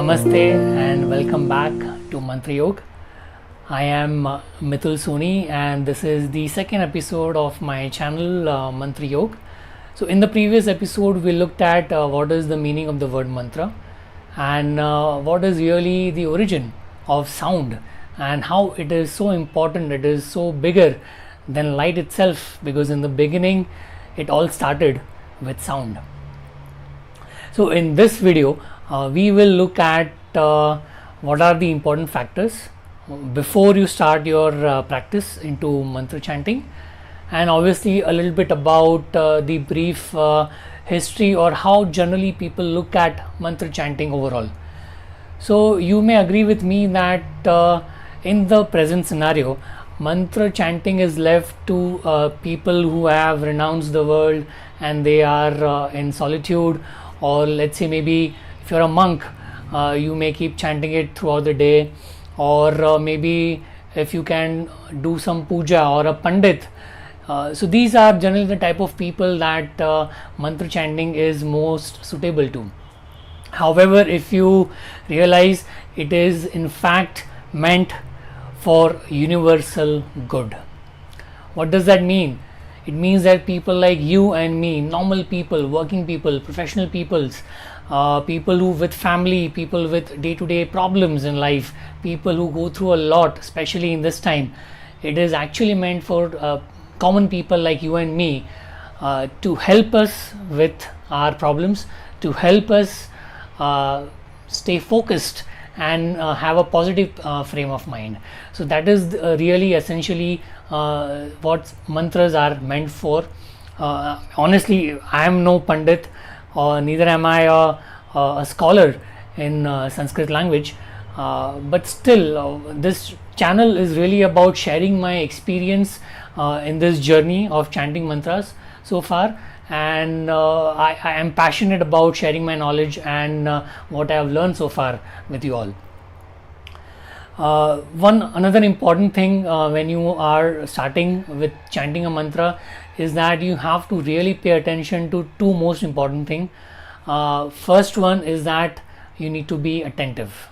Namaste and welcome back to Mantra Yoga. I am Mithul Soni and this is the second episode of my channel Mantra Yoga. So in the previous episode we looked at what is the meaning of the word mantra and what is really the origin of sound and how it is so important, it is so bigger than light itself, because in the beginning it all started with sound. So in this video we will look at what are the important factors before you start your practice into mantra chanting, and obviously a little bit about the brief history or how generally people look at mantra chanting overall. So you may agree with me that in the present scenario, mantra chanting is left to people who have renounced the world and they are in solitude, or let's say maybe if you're a monk, you may keep chanting it throughout the day, or maybe if you can do some puja, or a pandit. So these are generally the type of people that mantra chanting is most suitable to. However, if you realize it is in fact meant for universal good. What does that mean? It means that people like you and me, normal people, working people, professional peoples, people who with family, people with day-to-day problems in life, people who go through a lot, especially in this time, it is actually meant for common people like you and me to help us with our problems, to help us stay focused and have a positive frame of mind. So that is really essentially what mantras are meant for. Honestly, I am no pandit, or neither am I a scholar in Sanskrit language, but still this channel is really about sharing my experience in this journey of chanting mantras so far, and I am passionate about sharing my knowledge and what I have learned so far with you all. Another important thing when you are starting with chanting a mantra is that you have to really pay attention to two most important things. First one is that you need to be attentive,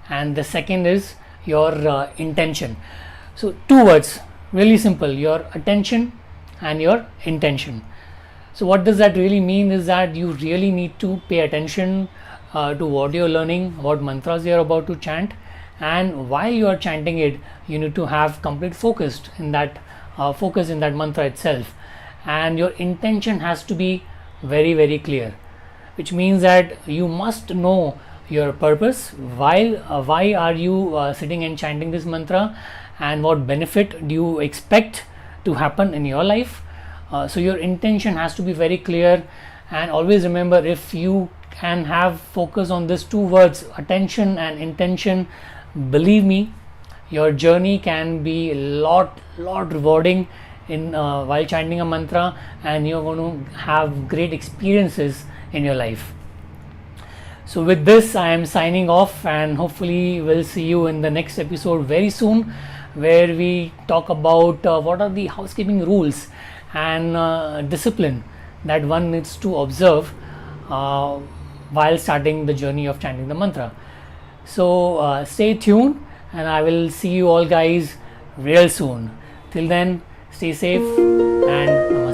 and the second is your intention. So two words, really simple: your attention and your intention. So what does that really mean is that you really need to pay attention to what you're learning, what mantras you're about to chant, and while you are chanting it, you need to have complete focus in that mantra itself, and your intention has to be very, very clear, which means that you must know your purpose. Why are you sitting and chanting this mantra, and what benefit do you expect to happen in your life? So your intention has to be very clear, and always remember, if you can have focus on these two words, attention and intention, believe me, your journey can be a lot rewarding in while chanting a mantra, and you're going to have great experiences in your life. So with this, I am signing off, and hopefully we'll see you in the next episode very soon, where we talk about what are the housekeeping rules and discipline that one needs to observe while starting the journey of chanting the mantra. So stay tuned, and I will see you all guys real soon. Till then, stay safe and namaste.